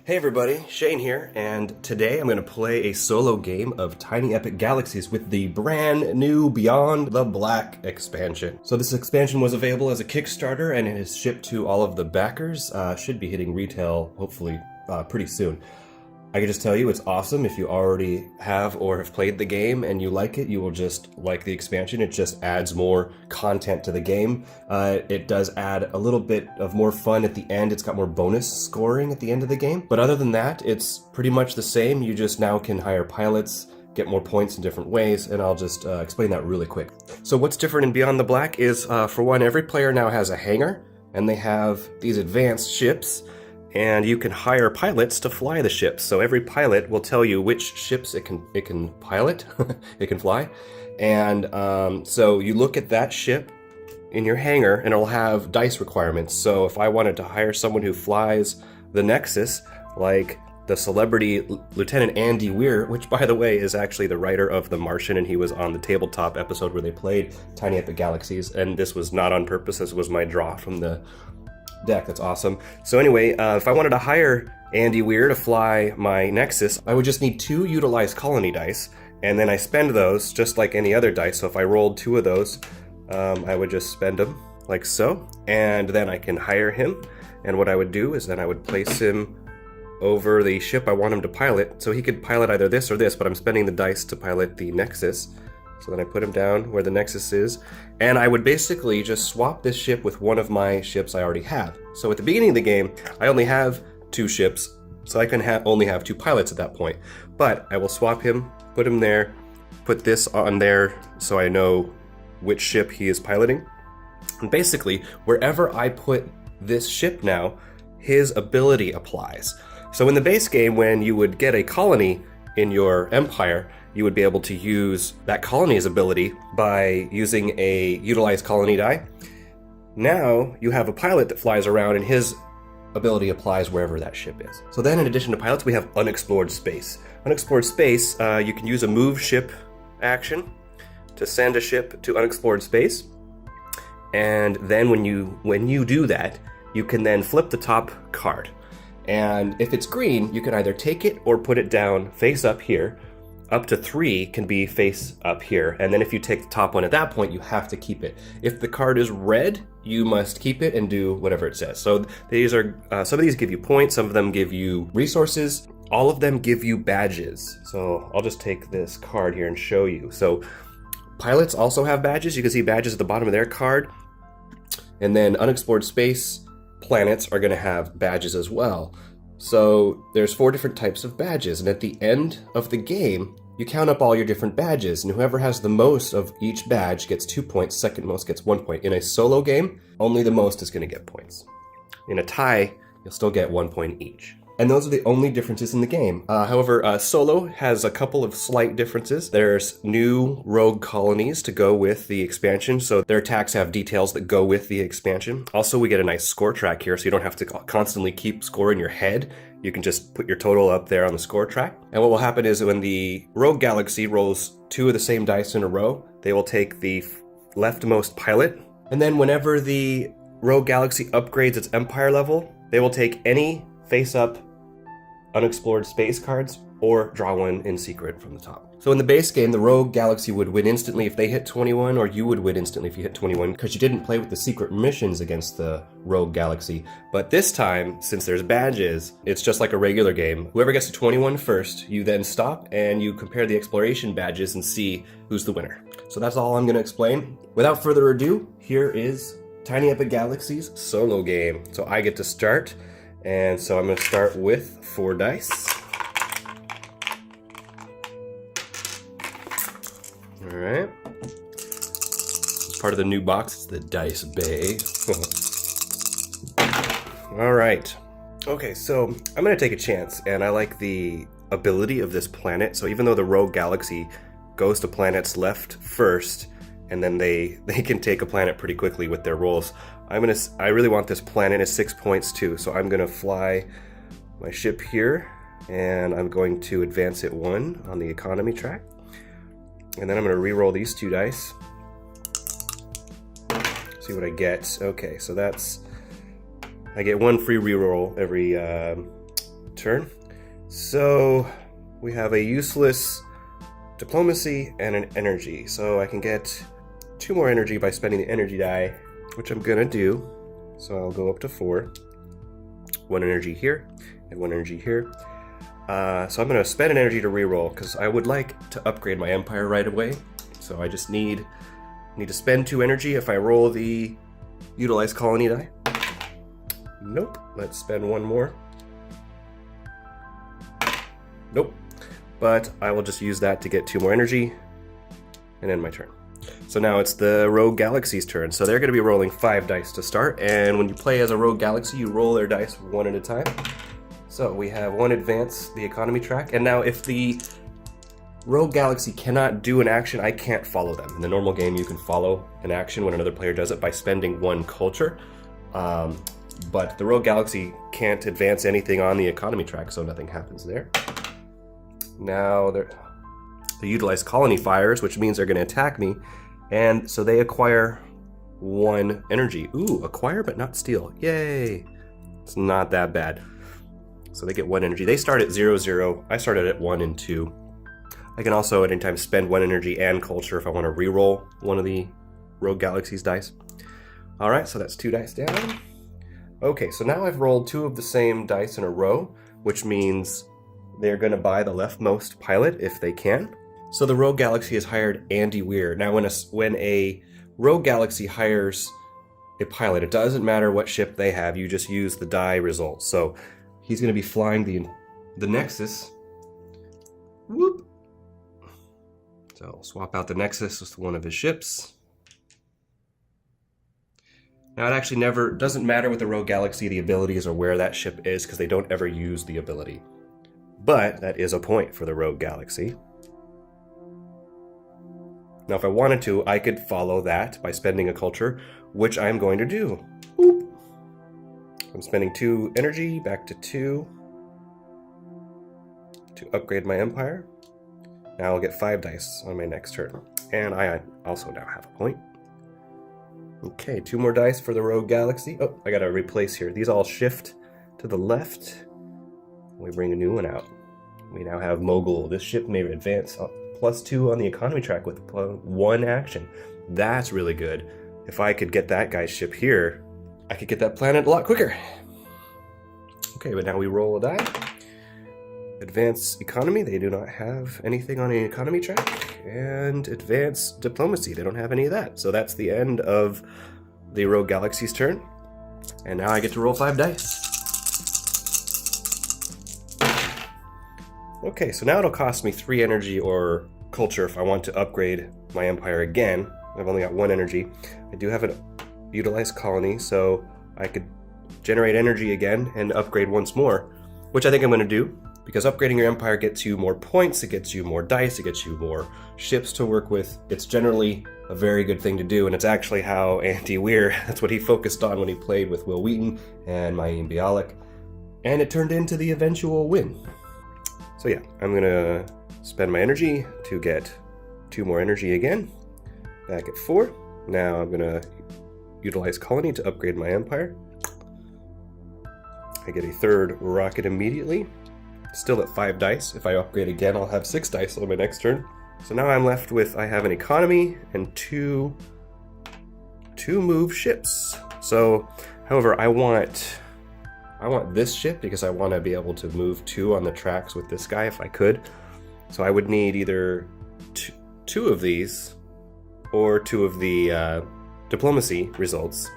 Hey everybody, Shane here, and today I'm going to play a solo game of Tiny Epic Galaxies with the brand new Beyond the Black expansion. So this expansion was available as a Kickstarter and it is shipped to all of the backers. Should be hitting retail hopefully pretty soon. I can just tell you it's awesome. If you already have or have played the game and you like it, you will just like the expansion. It just adds more content to the game. It does add a little bit of more fun at the end. It's got more bonus scoring at the end of the game. But other than that, it's pretty much the same. You just now can hire pilots, get more points in different ways, and I'll just explain that really quick. So what's different in Beyond the Black is, for one, every player now has a hangar, and they have these advanced ships, and you can hire pilots to fly the ships. So every pilot will tell you which ships it can pilot, it can fly. And so you look at that ship in your hangar and it'll have dice requirements. So if I wanted to hire someone who flies the Nexus, like the celebrity Lieutenant Andy Weir, which by the way is actually the writer of The Martian, and he was on the tabletop episode where they played Tiny Epic Galaxies, and this was not on purpose, this was my draw from the deck. That's awesome. So anyway, if I wanted to hire Andy Weir to fly my Nexus, I would just need 2 utilized colony dice, and then I spend those just like any other dice. So if I rolled 2 of those, I would just spend them like so, and then I can hire him. And what I would do is then I would place him over the ship I want him to pilot, so he could pilot either this or this, but I'm spending the dice to pilot the Nexus. So then I put him down where the Nexus is, and I would basically just swap this ship with one of my ships I already have. So at the beginning of the game, I only have 2 ships, so I can only have 2 pilots at that point. But I will swap him, put him there, put this on there so I know which ship he is piloting. And basically, wherever I put this ship now, his ability applies. So in the base game, when you would get a colony in your empire, you would be able to use that colony's ability by using a utilized colony die. Now you have a pilot that flies around and his ability applies wherever that ship is. So then in addition to pilots, we have unexplored space. Unexplored space, you can use a move ship action to send a ship to unexplored space. And then when you do that, you can then flip the top card. And if it's green, you can either take it or put it down face up here. Up to 3 can be face up here, and then if you take the top one at that point, you have to keep it. If the card is red, you must keep it and do whatever it says. So these are some of these give you points, some of them give you resources, all of them give you badges. So I'll just take this card here and show you. So pilots also have badges. You can see badges at the bottom of their card, and then unexplored space planets are going to have badges as well. So there's 4 different types of badges, and at the end of the game, you count up all your different badges, and whoever has the most of each badge gets 2 points, second most gets 1 point. In a solo game, only the most is going to get points. In a tie, you'll still get 1 point each. And those are the only differences in the game. However, solo has a couple of slight differences. There's new rogue colonies to go with the expansion, so their attacks have details that go with the expansion. Also, we get a nice score track here, so you don't have to constantly keep score in your head. You can just put your total up there on the score track. And what will happen is when the rogue galaxy rolls 2 of the same dice in a row, they will take the leftmost pilot. And then whenever the rogue galaxy upgrades its empire level, they will take any face-up unexplored space cards or draw one in secret from the top. So in the base game, the rogue galaxy would win instantly if they hit 21, or you would win instantly if you hit 21, because you didn't play with the secret missions against the rogue galaxy. But this time, since there's badges, it's just like a regular game. Whoever gets to 21 first, you then stop and you compare the exploration badges and see who's the winner. So that's all I'm going to explain. Without further ado, here is Tiny Epic Galaxies solo game. So I get to start. And so I'm going to start with 4 dice. All right. It's part of the new box. It's the dice bay. All right. Okay, so I'm going to take a chance, and I like the ability of this planet. So even though the rogue galaxy goes to planets left first, and then they can take a planet pretty quickly with their rolls, I really want this planet. It's 6 points too, so I'm gonna fly my ship here, and I'm going to advance it 1 on the economy track, and then I'm gonna re-roll these 2 dice. See what I get. Okay, so I get 1 free re-roll every turn. So we have a useless diplomacy and an energy. So I can get 2 more energy by spending the energy die, which I'm gonna do. So I'll go up to 4. 1 energy here and 1 energy here. So I'm gonna spend an energy to reroll because I would like to upgrade my empire right away. So I just need to spend 2 energy if I roll the utilize colony die. Nope. Let's spend 1 more. Nope. But I will just use that to get 2 more energy and end my turn. So now it's the Rogue Galaxy's turn. So they're going to be rolling 5 dice to start, and when you play as a Rogue Galaxy, you roll their dice 1 at a time. So we have 1 advance the economy track, and now if the Rogue Galaxy cannot do an action, I can't follow them. In the normal game, you can follow an action when another player does it by spending 1 culture, but the Rogue Galaxy can't advance anything on the economy track, so nothing happens there. Now the utilized colony fires, which means they're going to attack me, and so they acquire 1 energy. Ooh, acquire but not steal. Yay! It's not that bad. So they get 1 energy. They start at 0, 0. I started at 1 and 2. I can also at any time spend 1 energy and culture if I want to reroll one of the Rogue Galaxy's dice. Alright, so that's 2 dice down. Okay, so now I've rolled 2 of the same dice in a row, which means they're going to buy the leftmost pilot if they can. So the Rogue Galaxy has hired Andy Weir. Now when a Rogue Galaxy hires a pilot, it doesn't matter what ship they have, you just use the die results. So he's going to be flying the Nexus. Whoop. So I'll swap out the Nexus with one of his ships. Now it actually doesn't matter with the Rogue Galaxy the abilities or where that ship is because they don't ever use the ability. But that is a point for the Rogue Galaxy. Now if I wanted to, I could follow that by spending a culture, which I'm going to do. Boop. I'm spending 2 energy, back to 2, to upgrade my empire. Now I'll get 5 dice on my next turn. And I also now have a point. Okay, 2 more dice for the Rogue Galaxy. Oh, I gotta replace here. These all shift to the left. We bring a new one out. We now have Mogul. This ship may advance +2 on the economy track with 1 action. That's really good. If I could get that guy's ship here, I could get that planet a lot quicker. Okay, but now we roll a die. Advance economy, they do not have anything on the economy track. And advance diplomacy, they don't have any of that. So that's the end of the Rogue Galaxy's turn. And now I get to roll 5 dice. Okay, so now it'll cost me 3 energy or culture if I want to upgrade my empire again. I've only got 1 energy. I do have an utilized colony, so I could generate energy again and upgrade once more, which I think I'm going to do, because upgrading your empire gets you more points, it gets you more dice, it gets you more ships to work with. It's generally a very good thing to do, and it's actually how Andy Weir, that's what he focused on when he played with Will Wheaton and Mayim Bialik, and it turned into the eventual win. So yeah, I'm going to spend my energy to get 2 more energy again. Back at 4. Now I'm going to utilize colony to upgrade my empire. I get a 3rd rocket immediately. Still at 5 dice. If I upgrade again, I'll have 6 dice on my next turn. So now I'm left with, I have an economy and 2 move ships. So, however, I want this ship because I want to be able to move 2 on the tracks with this guy if I could. So I would need either 2 of these or 2 of the diplomacy results.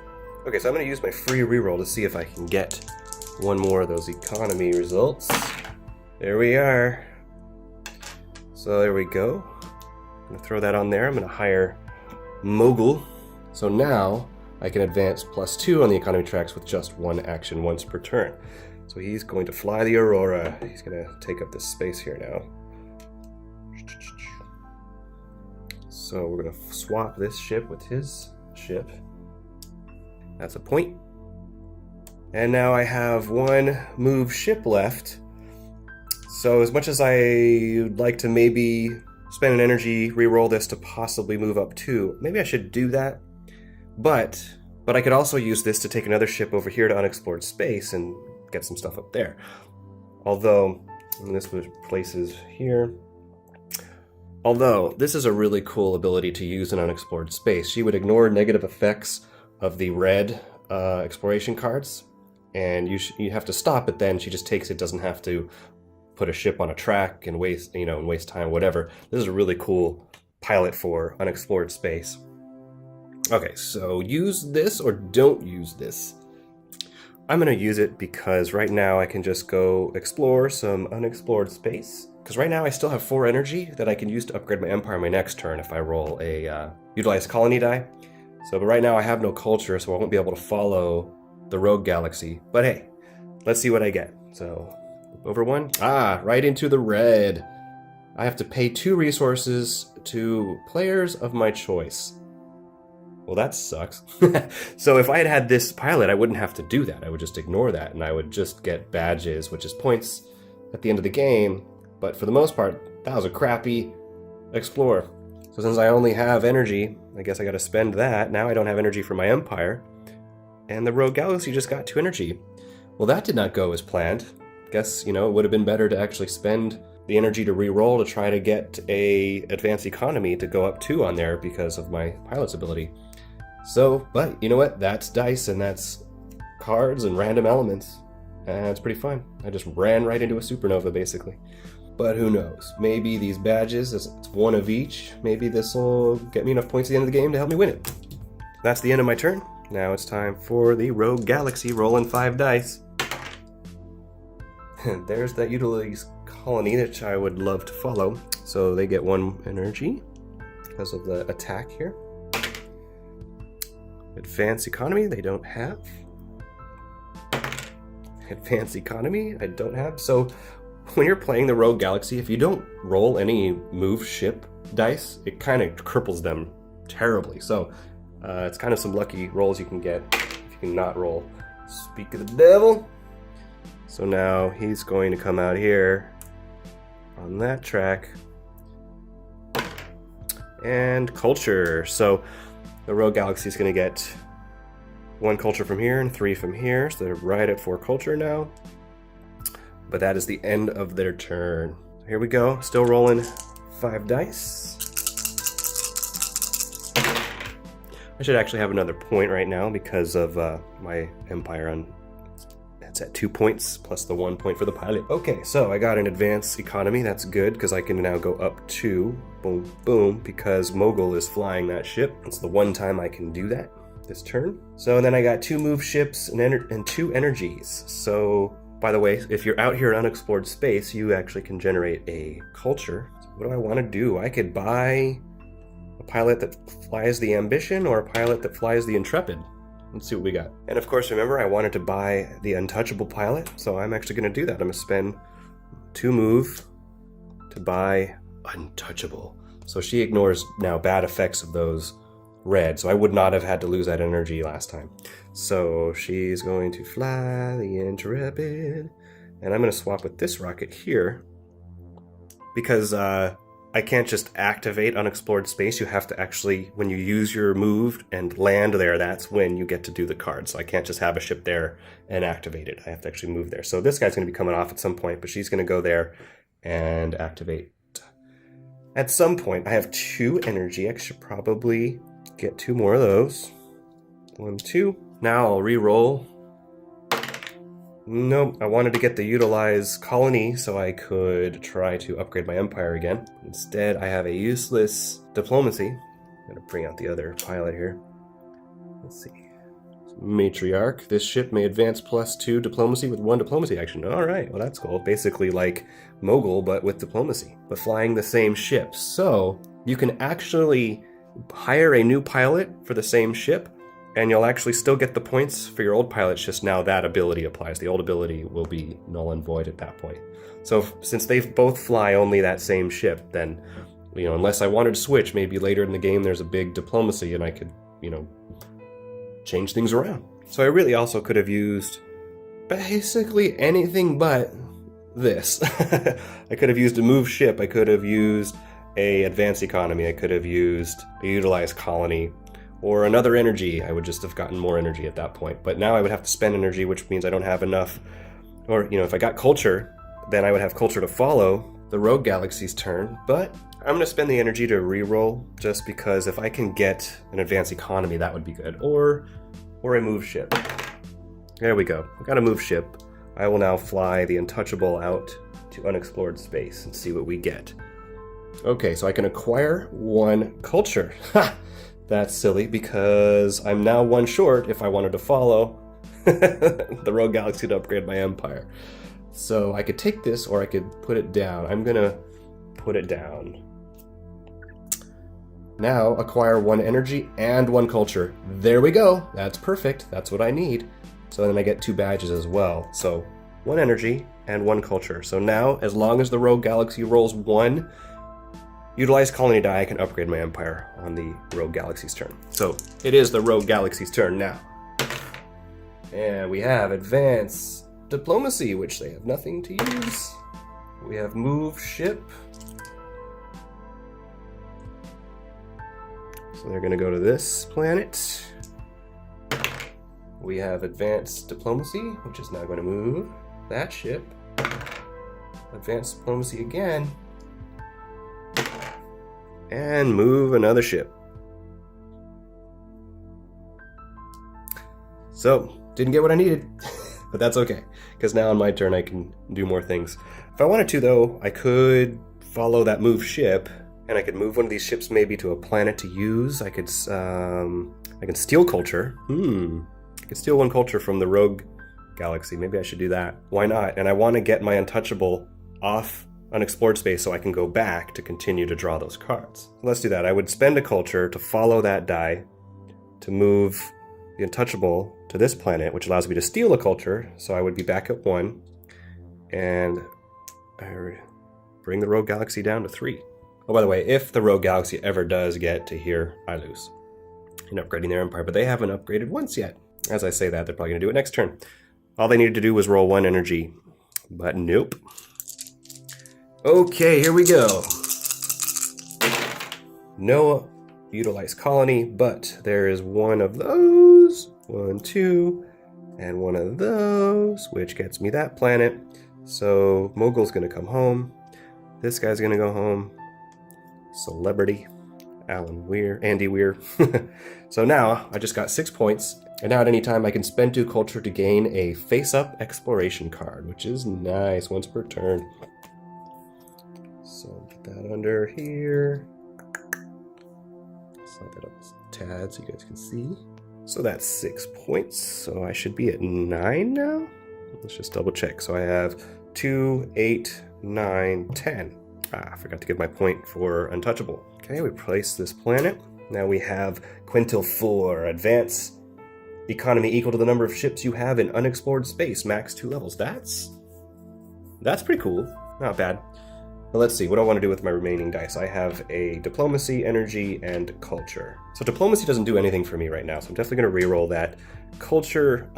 Okay, so I'm going to use my free reroll to see if I can get 1 more of those economy results. There we are. So there we go. I'm going to throw that on there. I'm going to hire Mogul. So now I can advance +2 on the economy tracks with just 1 action once per turn. So he's going to fly the Aurora. He's going to take up this space here now. So we're going to swap this ship with his ship. That's a point. And now I have 1 move ship left. So as much as I'd like to maybe spend an energy, re-roll this to possibly move up 2, maybe I should do that. But I could also use this to take another ship over here to unexplored space and get some stuff up there. Although, and this was places here. Although, this is a really cool ability to use in Unexplored Space. She would ignore negative effects of the red exploration cards, and you have to stop it then. She just takes it, doesn't have to put a ship on a track and waste time, whatever. This is a really cool pilot for Unexplored Space. Okay, so use this or don't use this. I'm going to use it because right now I can just go explore some unexplored space. Because right now I still have 4 energy that I can use to upgrade my empire my next turn if I roll a utilize colony die. But right now I have no culture, so I won't be able to follow the rogue galaxy. But hey, let's see what I get. So, over 1. Right into the red. I have to pay 2 resources to players of my choice. Well, that sucks. So if I had had this pilot, I wouldn't have to do that. I would just ignore that, and I would just get badges, which is points at the end of the game. But for the most part, that was a crappy Explorer. So since I only have energy, I guess I gotta spend that. Now I don't have energy for my empire. And the rogue galaxy just got 2 energy. Well, that did not go as planned. Guess, it would have been better to actually spend the energy to re-roll to try to get a advanced economy to go up 2 on there because of my pilot's ability. So, but you know what? That's dice and that's cards and random elements. And it's pretty fun. I just ran right into a supernova, basically. But who knows? Maybe these badges, it's 1 of each. Maybe this will get me enough points at the end of the game to help me win it. That's the end of my turn. Now it's time for the rogue galaxy, rolling 5 dice. And there's that utilities colony that I would love to follow. So they get 1 energy because of the attack here. Advanced economy, they don't have. Advanced economy, I don't have. So when you're playing the rogue galaxy, if you don't roll any move ship dice, it kind of cripples them terribly. So it's kind of some lucky rolls you can get if you can not roll. Speak of the devil. So now he's going to come out here on that track. And culture. So the rogue galaxy is going to get 1 culture from here and 3 from here. So they're right at 4 culture now. But that is the end of their turn. Here we go. Still rolling 5 dice. I should actually have another point right now because of my empire on. It's at 2 points plus the 1 point for the pilot. Okay, so I got an advanced economy. That's good because I can now go up 2. Boom, boom, because Mogul is flying that ship. It's the one time I can do that this turn. So then I got 2 move ships and 2 energies. So, by the way, if you're out here in unexplored space, you actually can generate a culture. So what do I want to do? I could buy a pilot that flies the Ambition or a pilot that flies the Intrepid. Let's see what we got. And of course, remember, I wanted to buy the untouchable pilot, so I'm actually going to do that. I'm going to spend 2 move to buy untouchable. So she ignores now bad effects of those red, so I would not have had to lose that energy last time. So she's going to fly the Intrepid, and I'm going to swap with this rocket here because I can't just activate unexplored space. You have to actually, when you use your move and land there, that's when you get to do the card. So I can't just have a ship there and activate it. I have to actually move there. So this guy's going to be coming off at some point, but she's going to go there and activate. At some point, I have 2 energy. I should probably get 2 more of those. 1, 2. Now I'll re-roll. Nope, I wanted to get the utilize colony so I could try to upgrade my empire again. Instead, I have a useless diplomacy. I'm going to bring out the other pilot here. Let's see. Matriarch. This ship may advance +2 diplomacy with 1 diplomacy action. Alright, well that's cool. Basically like Mogul, but with diplomacy. But flying the same ship. So, you can actually hire a new pilot for the same ship, and you'll actually still get the points for your old pilots, just now that ability applies. The old ability will be null and void at that point. So since they both fly only that same ship, then, unless I wanted to switch, maybe later in the game there's a big diplomacy and I could, change things around. So I really also could have used basically anything but this. I could have used a move ship, I could have used a advanced economy, I could have used a utilized colony, or another energy. I would just have gotten more energy at that point. But now I would have to spend energy, which means I don't have enough. Or, if I got culture, then I would have culture to follow the rogue galaxy's turn, but I'm going to spend the energy to reroll just because if I can get an advanced economy, that would be good. Or a move ship. There we go. I got a move ship. I will now fly the untouchable out to unexplored space and see what we get. Okay, so I can acquire 1 culture. Ha! That's silly because I'm now 1 short if I wanted to follow the rogue galaxy to upgrade my empire. So I could take this or I could put it down. I'm gonna put it down. Now acquire 1 energy and 1 culture. There we go. That's perfect. That's what I need. So then I get 2 badges as well. So 1 energy and 1 culture. So now, as long as the rogue galaxy rolls 1 utilized colony die, I can upgrade my empire on the rogue galaxy's turn. So it is the rogue galaxy's turn now. And we have advanced diplomacy, which they have nothing to use. We have move ship. So they're going to go to this planet. We have advanced diplomacy, which is now going to move that ship. Advanced diplomacy again. And move another ship. So, didn't get what I needed, but that's okay, because now on my turn I can do more things. If I wanted to, though, I could follow that move ship, and I could move one of these ships maybe to a planet to use. I can steal culture. I could steal 1 culture from the rogue galaxy. Maybe I should do that. Why not? And I want to get my untouchable off unexplored space so I can go back to continue to draw those cards. Let's do that. I would spend a culture to follow that die to move the untouchable to this planet, which allows me to steal a culture, so I would be back at 1, and I bring the rogue galaxy down to 3. Oh, by the way, if the rogue galaxy ever does get to here, I lose in upgrading their empire, but they haven't upgraded once yet. As I say that, they're probably going to do it next turn. All they needed to do was roll 1 energy, but nope. Okay, here we go. No utilized colony, but there is 1 of those, 1, 2, and 1 of those, which gets me that planet. So Mogul's gonna come home. This guy's gonna go home. Celebrity, Andy Weir. So now I just got 6 points, and now at any time I can spend 2 culture to gain a face-up exploration card, which is nice, once per turn. So put that under here. Slide that up a tad so you guys can see. So that's 6 points. So I should be at 9 now. Let's just double check. So I have 2, 8, 9, 10. I forgot to give my point for untouchable. Okay, we place this planet. Now we have Quintil 4, advance economy equal to the number of ships you have in unexplored space, max 2 levels. That's pretty cool. Not bad. But let's see, what do I want to do with my remaining dice? I have a diplomacy, energy, and culture. So diplomacy doesn't do anything for me right now, so I'm definitely going to reroll that. Culture,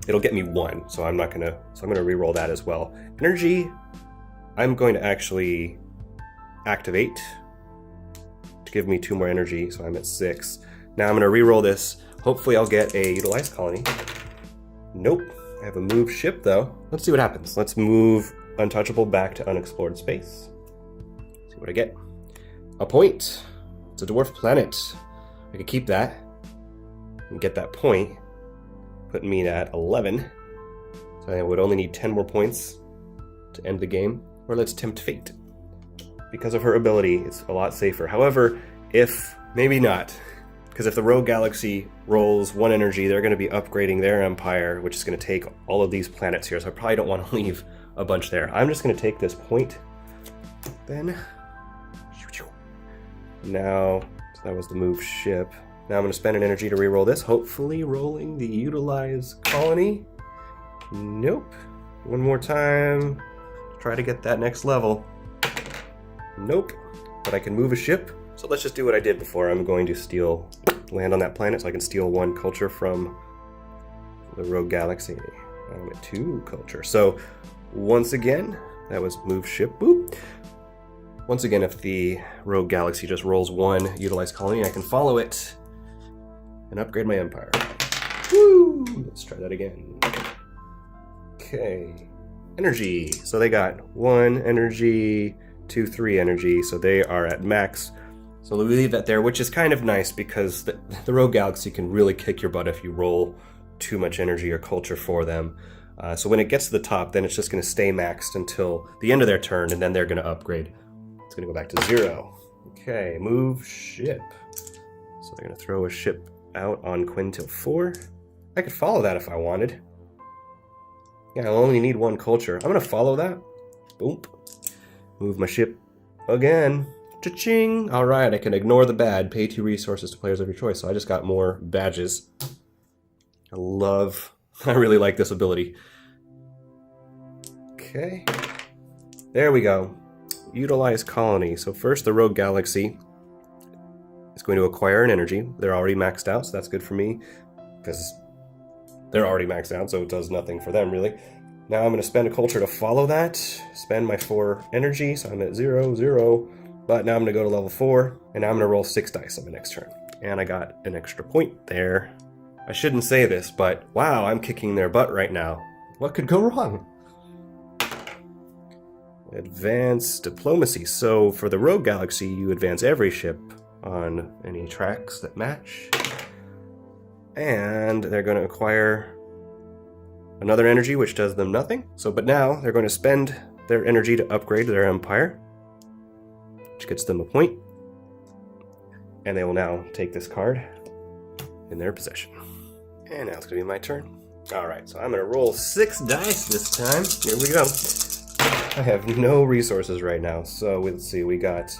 it'll get me 1, so I'm going to reroll that as well. Energy, I'm going to actually activate to give me 2 more energy, so I'm at 6. Now I'm going to reroll this. Hopefully I'll get a utilized colony. Nope. I have a move ship, though. Let's see what happens. Let's move untouchable back to unexplored space. See what I get. A point. It's a dwarf planet. I could keep that and get that point, putting me at 11. So I would only need 10 more points to end the game. Or let's tempt fate. Because of her ability, it's a lot safer. However, maybe not. Because if the rogue galaxy rolls 1 energy, they're going to be upgrading their empire, which is going to take all of these planets here. So I probably don't want to leave a bunch there. I'm just going to take this point. Then, now, so that was the move ship. Now I'm going to spend an energy to reroll this, hopefully rolling the utilized colony. Nope. 1 more time. Try to get that next level. Nope. But I can move a ship. So let's just do what I did before. I'm going to land on that planet so I can steal 1 culture from the rogue galaxy. I'm at 2 culture. So once again, that was move ship. Boop. Once again, if the rogue galaxy just rolls 1 utilized colony, I can follow it and upgrade my empire. Woo! Let's try that again. Okay. energy. So they got 1 energy, 2, 3 energy, so they are at max. So we leave that there, which is kind of nice because the Rogue Galaxy can really kick your butt if you roll too much energy or culture for them. So when it gets to the top, then it's just going to stay maxed until the end of their turn, and then they're going to upgrade. It's going to go back to 0. Okay, move ship. So they're going to throw a ship out on Quintil 4. I could follow that if I wanted. Yeah, I'll only need 1 culture. I'm going to follow that. Boom. Move my ship again. Cha-ching! Alright, I can ignore the bad. Pay 2 resources to players of your choice. So I just got more badges. I really like this ability. Okay. There we go. Utilize colony. So first the Rogue Galaxy is going to acquire an energy. They're already maxed out, so that's good for me. Because they're already maxed out, so it does nothing for them, really. Now I'm going to spend a culture to follow that. Spend my 4 energy, so I'm at 0, 0. But now I'm going to go to level 4, and now I'm going to roll 6 dice on the next turn. And I got an extra point there. I shouldn't say this, but wow, I'm kicking their butt right now. What could go wrong? Advance diplomacy. So for the Rogue Galaxy, you advance every ship on any tracks that match. And they're going to acquire another energy, which does them nothing. But now they're going to spend their energy to upgrade their empire, which gets them a point. And they will now take this card in their possession. And now it's going to be my turn. Alright, so I'm going to roll 6 dice this time. Here we go. I have no resources right now, so let's see. We got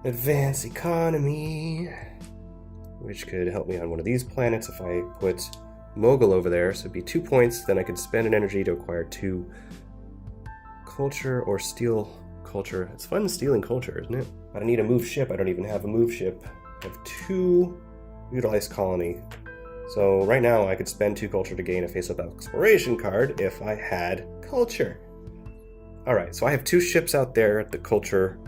Advance Economy, which could help me on one of these planets if I put Mogul over there. So it'd be 2 points. Then I could spend an energy to acquire 2 culture or steal culture. It's fun stealing culture, isn't it? But I need a move ship. I don't even have a move ship. I have 2 utilize colony. So right now I could spend 2 culture to gain a face-up exploration card if I had culture. Alright, so I have 2 ships out there at the culture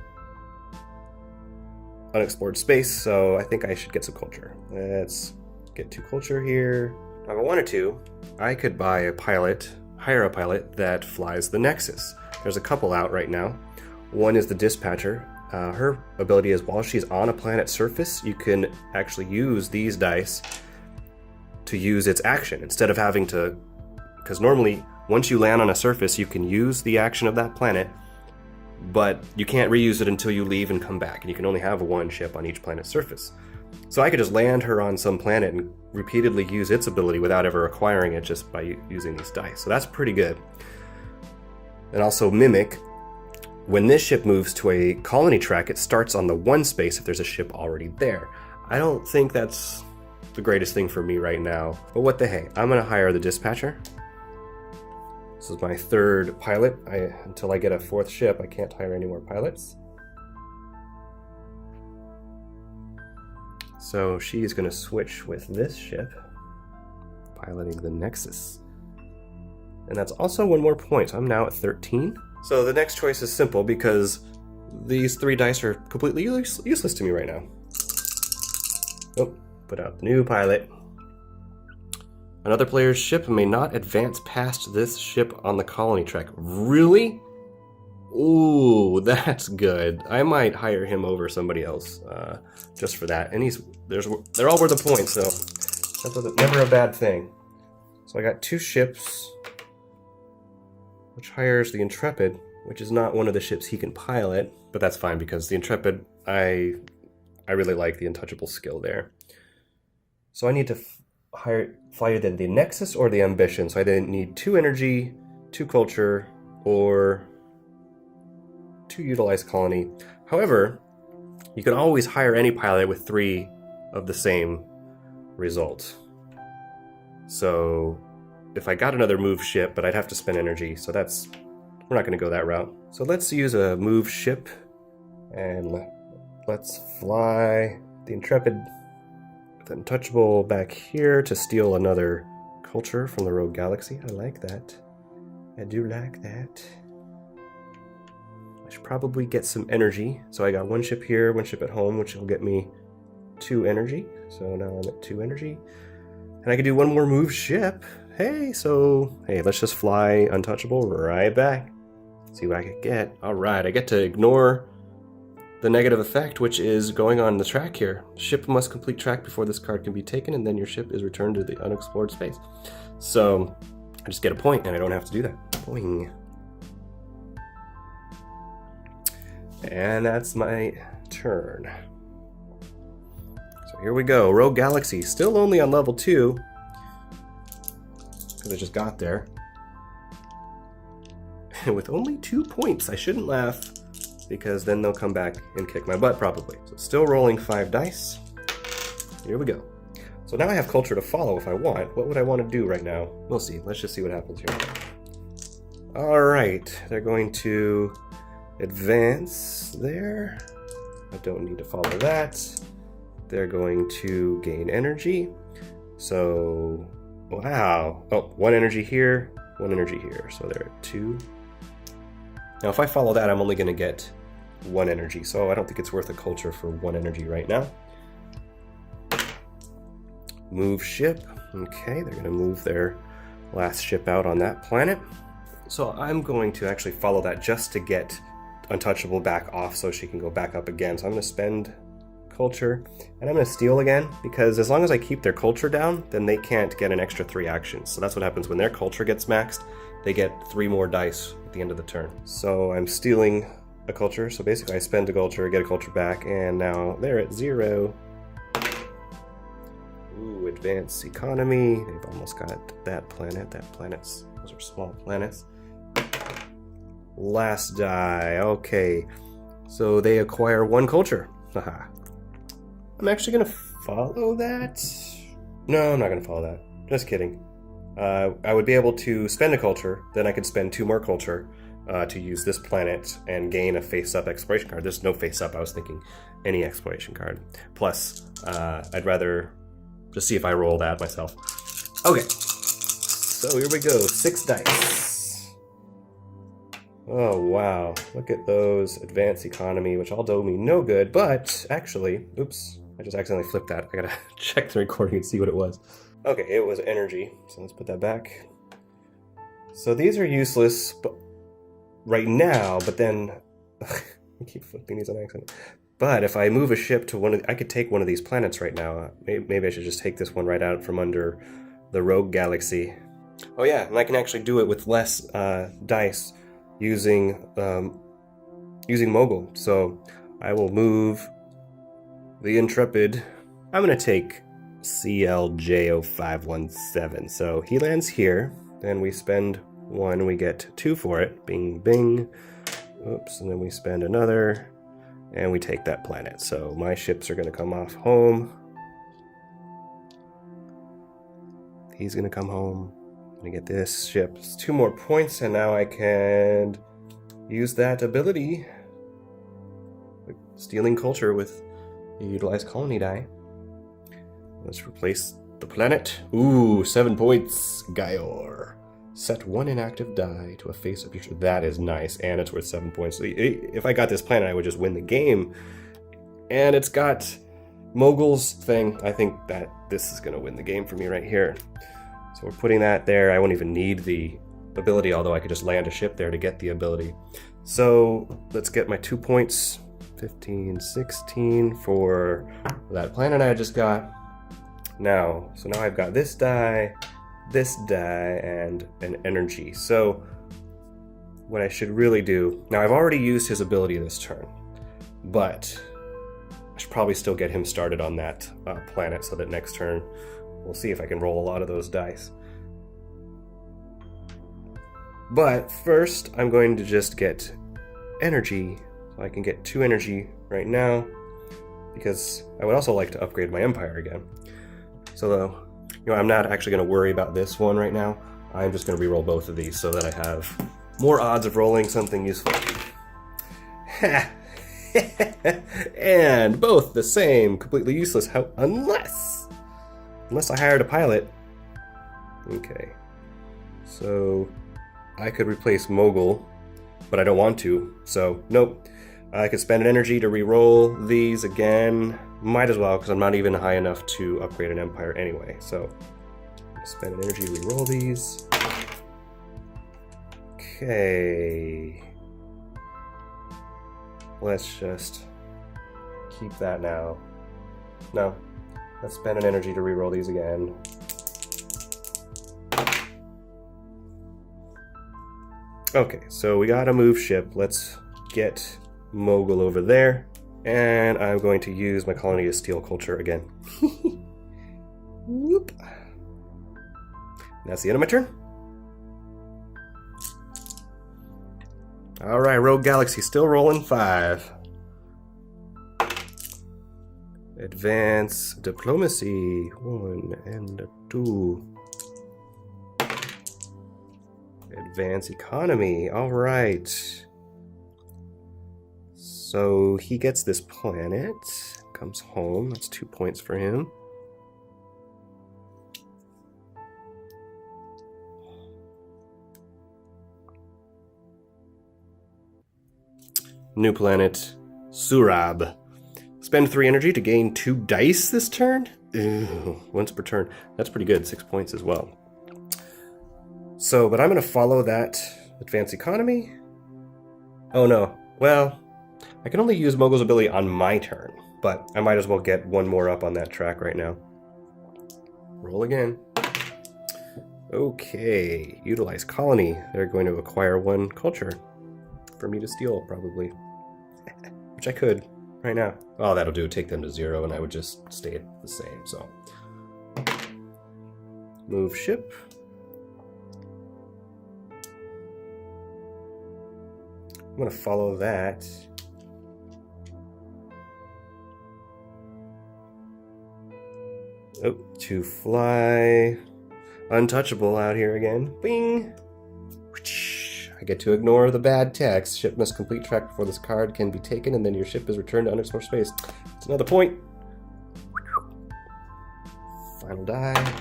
unexplored space, so I think I should get some culture. Let's get 2 culture here. Now, if I wanted to, I could buy a pilot, hire a pilot that flies the Nexus. There's a couple out right now. One is the Dispatcher. Her ability is while she's on a planet's surface, you can actually use these dice to use its action instead of having to, because normally once you land on a surface you can use the action of that planet, but you can't reuse it until you leave and come back, and you can only have 1 ship on each planet's surface. So I could just land her on some planet and repeatedly use its ability without ever acquiring it just by using these dice. So that's pretty good. And also Mimic, when this ship moves to a colony track, it starts on the 1 space if there's a ship already there. I don't think that's the greatest thing for me right now, but what the hey, I'm gonna hire the Dispatcher. This is my 3rd pilot. Until I get a 4th ship, I can't hire any more pilots. So she's gonna switch with this ship, piloting the Nexus. And that's also 1 more point. I'm now at 13. So the next choice is simple because these 3 dice are completely useless to me right now. Oh. Put out the new pilot. Another player's ship may not advance past this ship on the colony track. Really? Ooh, that's good. I might hire him over somebody else just for that. And they're all worth a point, so that's never a bad thing. So I got 2 ships, which hires the Intrepid, which is not one of the ships he can pilot, but that's fine because the Intrepid, I really like the untouchable skill there. So I need to fly either the Nexus or the Ambition. So I then need 2 energy, 2 culture, or 2 utilize colony. However, you can always hire any pilot with 3 of the same result. So if I got another move ship, but I'd have to spend energy. So we're not going to go that route. So let's use a move ship and let's fly the Intrepid, the Untouchable back here to steal another culture from the Rogue Galaxy. I like that. I do like that. I should probably get some energy. So I got 1 ship here, 1 ship at home, which will get me 2 energy. So now I'm at 2 energy. And I can do 1 more move ship. hey, let's just fly untouchable right back. See what I can get. All right, I get to ignore the negative effect, which is going on the track here. Ship must complete track before this card can be taken, and then your ship is returned to the unexplored space. So I just get a point, and I don't have to do that. Boing. And that's my turn. So here we go. Rogue Galaxy, still only on level 2, because I just got there. With only 2 points, I shouldn't laugh, because then they'll come back and kick my butt probably. So still rolling 5 dice. Here we go. So now I have culture to follow if I want. What would I want to do right now? We'll see. Let's just see what happens here. All right, they're going to advance there. I don't need to follow that. They're going to gain energy. So, wow. Oh, 1 energy here, 1 energy here. So they're at 2. Now, if I follow that, I'm only going to get 1 energy, so I don't think it's worth a culture for 1 energy right now. Move ship. Okay, they're going to move their last ship out on that planet. So I'm going to actually follow that just to get Untouchable back off so she can go back up again. So I'm going to spend culture, and I'm going to steal again, because as long as I keep their culture down, then they can't get an extra 3 actions. So that's what happens when their culture gets maxed. They get 3 more dice at the end of the turn. So I'm stealing a culture. So basically I spend a culture, get a culture back, and now they're at 0. Ooh, advanced economy. They've almost got that planet. Those are small planets. Last die. Okay. So they acquire 1 culture. Haha. I'm actually gonna follow that. No, I'm not gonna follow that. Just kidding. I would be able to spend a culture, then I could spend 2 more culture to use this planet and gain a face-up exploration card. There's no face-up, I was thinking any exploration card. Plus, I'd rather just see if I roll that myself. Okay, so here we go, 6 dice. Oh wow, look at those. Advanced economy, which all do me no good, but actually, oops, I just accidentally flipped that. I gotta check the recording and see what it was. Okay, it was energy, so let's put that back. So these are useless right now, but then I keep flipping these on accident. But if I move a ship to one of, I could take one of these planets right now. Maybe I should just take this one right out from under the Rogue Galaxy. Oh yeah, and I can actually do it with less dice using Mogul. So I will move the Intrepid. I'm gonna take CLJ0517. So he lands here, then we spend 1, we get 2 for it. Bing, bing. Oops, and then we spend another, and we take that planet. So my ships are going to come off home. He's going to come home. I'm going to get this ship. It's 2 more points, and now I can use that ability. Stealing culture with the utilized colony die. Let's replace the planet. Ooh, 7 points. Gaior. Set 1 inactive die to a face-up feature. That is nice, and it's worth 7 points. So if I got this planet, I would just win the game. And it's got Mogul's thing. I think that this is going to win the game for me right here. So we're putting that there. I won't even need the ability, although I could just land a ship there to get the ability. So let's get my 2 points. 15, 16 for that planet I just got. Now, so now I've got this die, and an energy. So what I should really do, now I've already used his ability this turn, but I should probably still get him started on that planet so that next turn we'll see if I can roll a lot of those dice. But first I'm going to just get energy, so I can get 2 energy right now, because I would also like to upgrade my empire again. So I'm not actually going to worry about this one right now. I'm just going to reroll both of these so that I have more odds of rolling something useful. And both the same, completely useless. Unless I hired a pilot. Okay. So I could replace Mogul, but I don't want to. So nope. I could spend an energy to re-roll these again. Might as well, because I'm not even high enough to upgrade an empire anyway. So Spend an energy to reroll these. Okay. Let's just keep that now. No. Let's spend an energy to reroll these again. Okay, so we gotta move ship. Let's get Mogul over there. And I'm going to use my colony to steal culture again. Whoop. That's the end of my turn. Alright, Rogue Galaxy still rolling 5. Advance diplomacy 1 and 2. Advance economy. Alright. So he gets this planet, comes home. That's 2 points for him. New planet, Surab. Spend 3 energy to gain 2 dice this turn? Ew, once per turn. That's pretty good, 6 points as well. So, but I'm going to follow that advance economy. Oh no, well, I can only use Mogul's ability on my turn, but I might as well get one more up on that track right now. Roll again. Okay, utilize colony. They're going to acquire 1 culture for me to steal, probably. Which I could right now. Oh, that'll do. Take them to 0 and I would just stay the same, so. Move ship. I'm going to follow that. Oh, to fly. Untouchable out here again. Bing! I get to ignore the bad text. Ship must complete track before this card can be taken, and then your ship is returned to unexplored space. It's another point. Final die.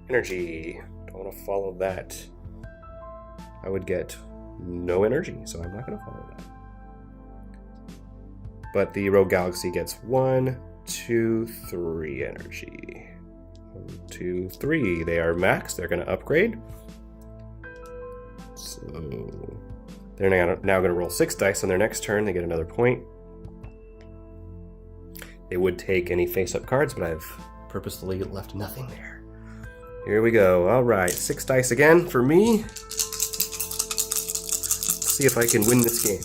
Energy. Don't want to follow that. I would get no energy, so I'm not going to follow that. But the Rogue Galaxy gets 1, 2, 3 energy. 1, 2, 3. They are max. They're going to upgrade. So they're now going to roll 6 dice on their next turn. They get another point. They would take any face-up cards, but I've purposefully left nothing there. Here we go. All right, 6 dice again for me. Let's see if I can win this game.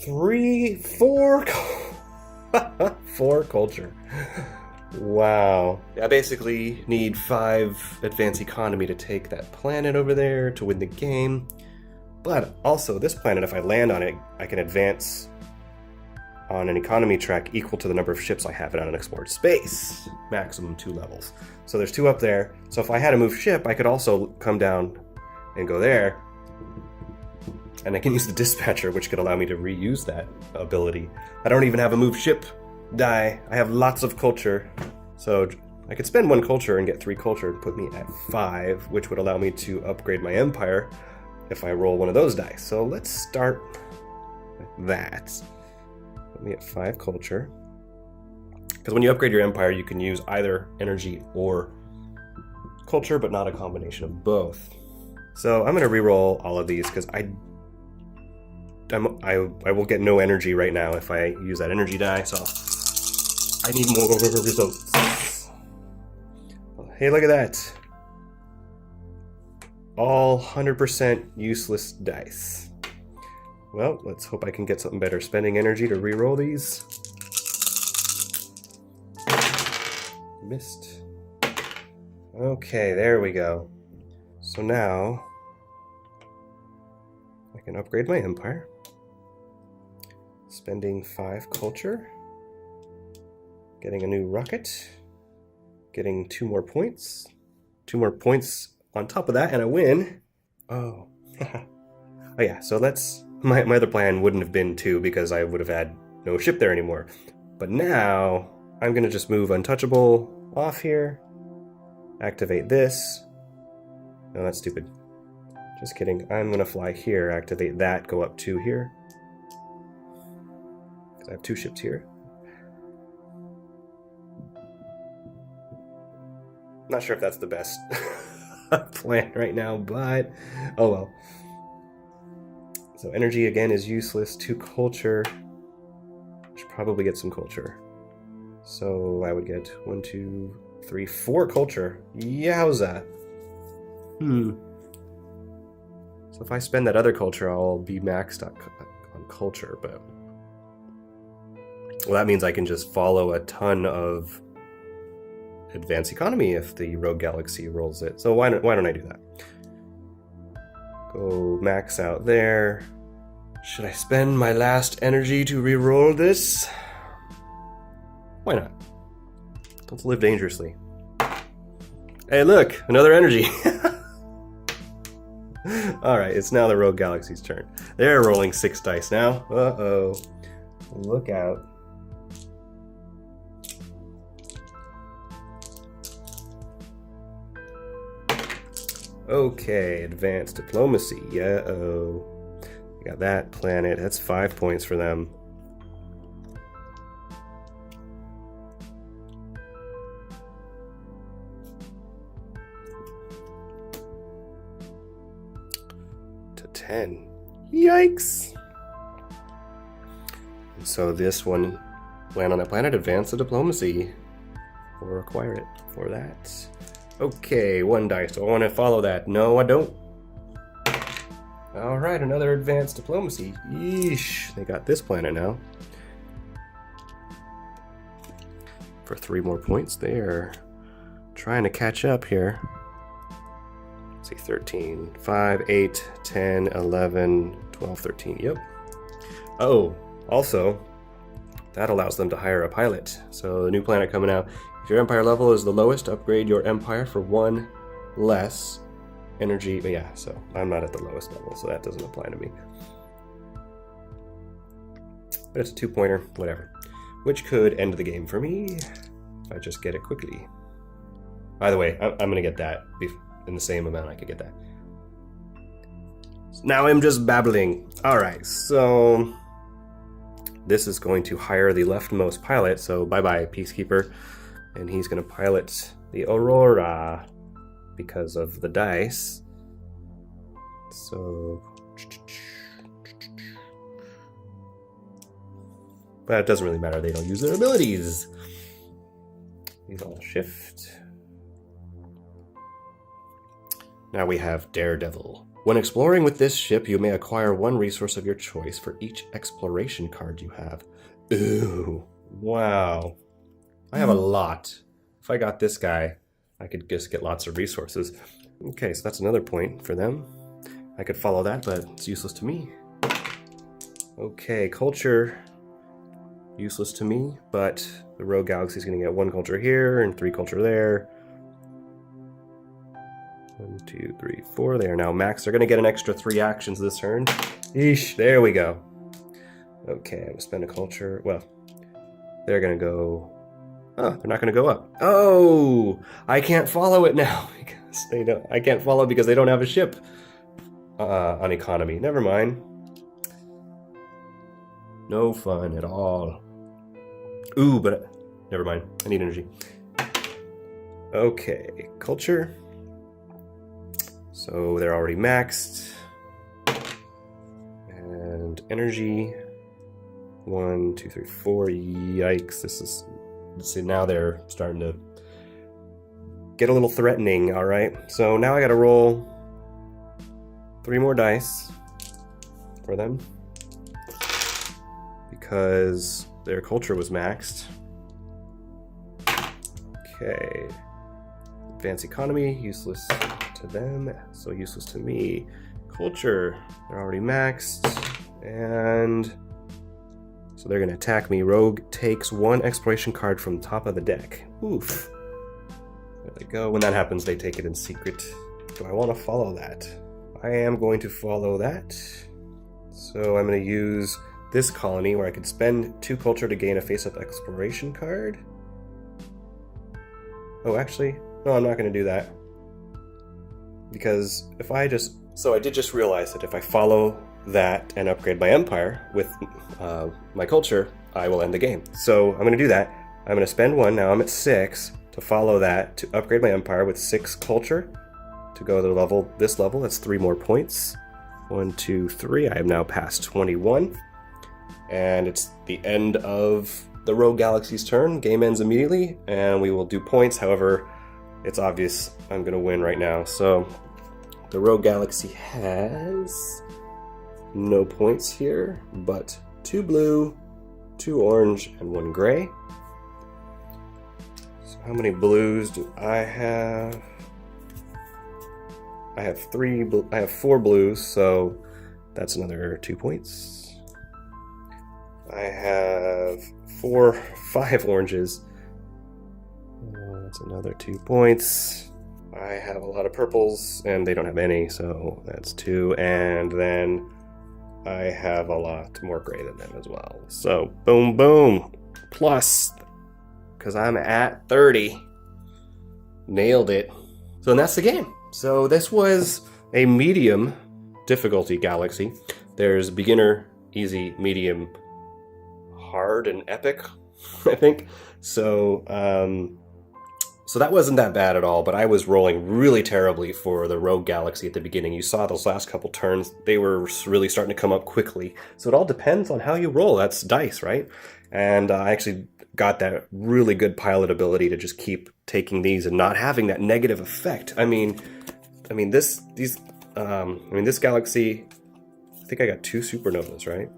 3, 4, 4 culture. Wow. I basically need 5 advance economy to take that planet over there to win the game. But also, this planet, if I land on it, I can advance on an economy track equal to the number of ships I have in unexplored space. Maximum 2 levels. So there's 2 up there. So if I had to move ship, I could also come down and go there. And I can use the dispatcher, which could allow me to reuse that ability. I don't even have a move ship die. I have lots of culture. So I could spend 1 culture and get 3 culture and put me at 5, which would allow me to upgrade my empire if I roll one of those dice. So let's start with that. Put me at 5 culture. Because when you upgrade your empire, you can use either energy or culture, but not a combination of both. So I'm going to reroll all of these because I will get no energy right now if I use that energy die, so I need more results. Hey, look at that. All 100% useless dice. Well, let's hope I can get something better. Spending energy to reroll these. Missed. Okay, there we go. So now I can upgrade my empire. Spending 5 culture. Getting a new rocket. Getting 2 more points. 2 more points on top of that, and I win. Oh. Oh yeah, so that's... My other plan wouldn't have been 2 because I would have had no ship there anymore. But now, I'm going to just move Untouchable off here. Activate this. No, that's stupid. Just kidding. I'm going to fly here, activate that, go up 2 here. Because I have 2 ships here. Not sure if that's the best plan right now, but oh well. So energy again is useless. 2 culture. Should probably get some culture. So I would get 1, 2, 3, 4 culture. Yowza. So if I spend that other culture, I'll be maxed on culture, but well, that means I can just follow a ton of advanced economy if the rogue galaxy rolls it. So why don't I do that? Go max out there. Should I spend my last energy to re-roll this? Why not? Let's live dangerously. Hey, look, another energy. Alright, it's now the rogue galaxy's turn. They're rolling 6 dice now. Uh-oh. Look out. Okay, advanced diplomacy. Uh-oh. Got that planet. That's 5 points for them. To 10. Yikes! And so this one, land on that planet, advance the diplomacy. Or acquire it for that. Okay, 1 dice. Do I want to follow that? No, I don't. Alright, another advanced diplomacy. Yeesh, they got this planet now. For 3 more points, they're trying to catch up here. Let's see, 13, 5, 8, 10, 11, 12, 13, yep. Oh, also, that allows them to hire a pilot. So the new planet coming out. If your empire level is the lowest, upgrade your empire for 1 less energy. But yeah, so I'm not at the lowest level, so that doesn't apply to me. But it's a 2-pointer, whatever. Which could end the game for me if I just get it quickly. By the way, I'm going to get that in the same amount I could get that. Now I'm just babbling. Alright, so this is going to hire the leftmost pilot, so bye-bye, Peacekeeper. And he's going to pilot the Aurora because of the dice. So, but it doesn't really matter, they don't use their abilities. These all shift. Now we have Daredevil. When exploring with this ship, you may acquire 1 resource of your choice for each exploration card you have. Ooh, wow. I have a lot. If I got this guy, I could just get lots of resources. Okay, so that's another point for them. I could follow that, but it's useless to me. Okay, culture. Useless to me, but the rogue galaxy is going to get 1 culture here and 3 culture there. 1, 2, 3, 4. They are now max. They're going to get an extra 3 actions this turn. Eesh, there we go. Okay, I'm going to spend a culture. Well, they're going to go... Oh, they're not going to go up. Oh, I can't follow it now because they don't. I can't follow because they don't have a ship on economy. Never mind. No fun at all. Ooh, but never mind. I need energy. Okay, culture. So they're already maxed. And energy. 1, 2, 3, 4. Yikes! This is. See, now they're starting to get a little threatening, alright? So now I gotta roll 3 more dice for them because their culture was maxed. Okay. Advanced economy, useless to them, so useless to me. Culture, they're already maxed. And... so they're going to attack me. Rogue takes 1 exploration card from the top of the deck. Oof. There they go. When that happens, they take it in secret. Do I want to follow that? I am going to follow that. So I'm going to use this colony where I could spend 2 culture to gain a face-up exploration card. Oh, actually, no, I'm not going to do that. Because if I just... so I did just realize that if I follow that and upgrade my empire with my culture, I will end the game. So I'm going to do that. I'm going to spend 1. Now I'm at 6. to follow that, to upgrade my empire with 6 culture, to go to this level, that's 3 more points. 1, 2, 3, I am now past 21. And it's the end of the Rogue Galaxy's turn. Game ends immediately, and we will do points. However, it's obvious I'm gonna win right now. So the Rogue Galaxy has no points here, but 2 blue, 2 orange, and 1 gray. So how many blues do I have? I have 4 blues, so that's another 2 points. I have 5 oranges. That's another 2 points. I have a lot of purples, and they don't have any, so that's 2. And then I have a lot more gray than them as well. So boom, boom, plus, because I'm at 30. Nailed it. So that's the game. So this was a medium difficulty galaxy. There's beginner, easy, medium, hard, and epic, I think. So so that wasn't that bad at all, but I was rolling really terribly for the Rogue Galaxy at the beginning. You saw those last couple turns, they were really starting to come up quickly. So it all depends on how you roll. That's dice, right? And I actually got that really good pilot ability to just keep taking these and not having that negative effect. I mean this galaxy, I think I got 2 supernovas, right?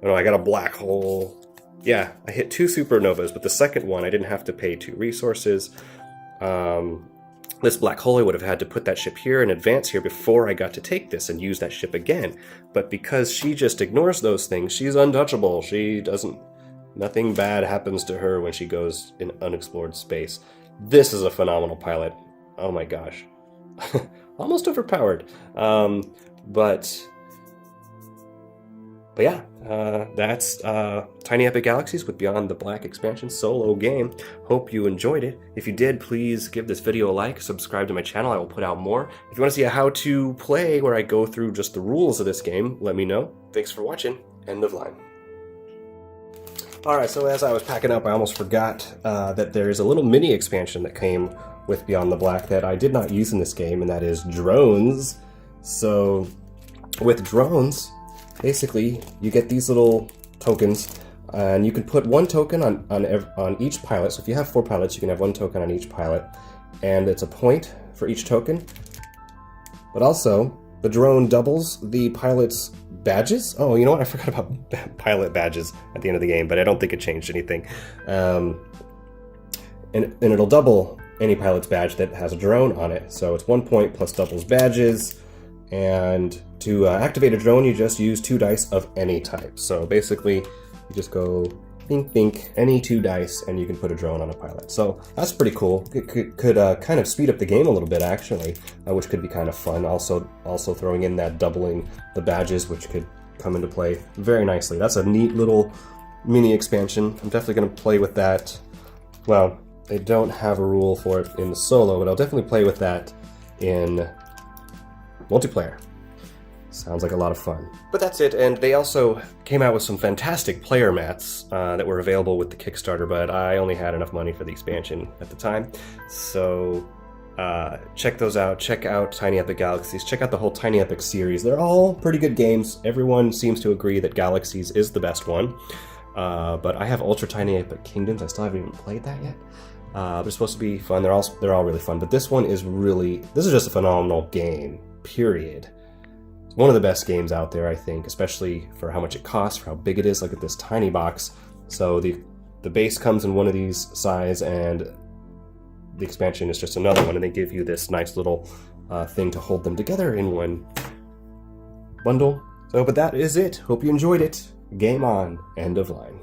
Oh no, I got a black hole. Yeah, I hit 2 supernovas, but the second one I didn't have to pay 2 resources. This black hole, I would have had to put that ship here and advance here before I got to take this and use that ship again. But because she just ignores those things, she's untouchable. Nothing bad happens to her when she goes in unexplored space. This is a phenomenal pilot. Oh my gosh. Almost overpowered. But yeah, that's Tiny Epic Galaxies with Beyond the Black expansion solo game. Hope you enjoyed it. If you did, please give this video a like, subscribe to my channel, I will put out more. If you want to see a how to play where I go through just the rules of this game, let me know. Thanks for watching. End of line. Alright, so as I was packing up, I almost forgot that there is a little mini expansion that came with Beyond the Black that I did not use in this game, and that is drones. So with drones, basically you get these little tokens, and you can put 1 token on each pilot. So if you have 4 pilots, you can have 1 token on each pilot, and it's a point for each token. But also, the drone doubles the pilot's badges. Oh, you know what? I forgot about pilot badges at the end of the game, but I don't think it changed anything. And it'll double any pilot's badge that has a drone on it. So it's 1 point plus doubles badges. And to activate a drone, you just use 2 dice of any type. So basically, you just go think, think, any 2 dice, and you can put a drone on a pilot. So that's pretty cool. It could kind of speed up the game a little bit, actually, which could be kind of fun. Also throwing in that doubling the badges, which could come into play very nicely. That's a neat little mini expansion. I'm definitely going to play with that. Well, they don't have a rule for it in the solo, but I'll definitely play with that in multiplayer. Sounds like a lot of fun. But that's it, and they also came out with some fantastic player mats that were available with the Kickstarter, but I only had enough money for the expansion at the time. So check those out. Check out Tiny Epic Galaxies. Check out the whole Tiny Epic series. They're all pretty good games. Everyone seems to agree that Galaxies is the best one. But I have Ultra Tiny Epic Kingdoms. I still haven't even played that yet. They're supposed to be fun. They're all really fun. But this one is this is just a phenomenal game, period. It's one of the best games out there, I think, especially for how much it costs, for how big it is. Look at this tiny box. So the base comes in one of these size, and the expansion is just another one, and they give you this nice little thing to hold them together in one bundle. So, but that is it. Hope you enjoyed it. Game on. End of line.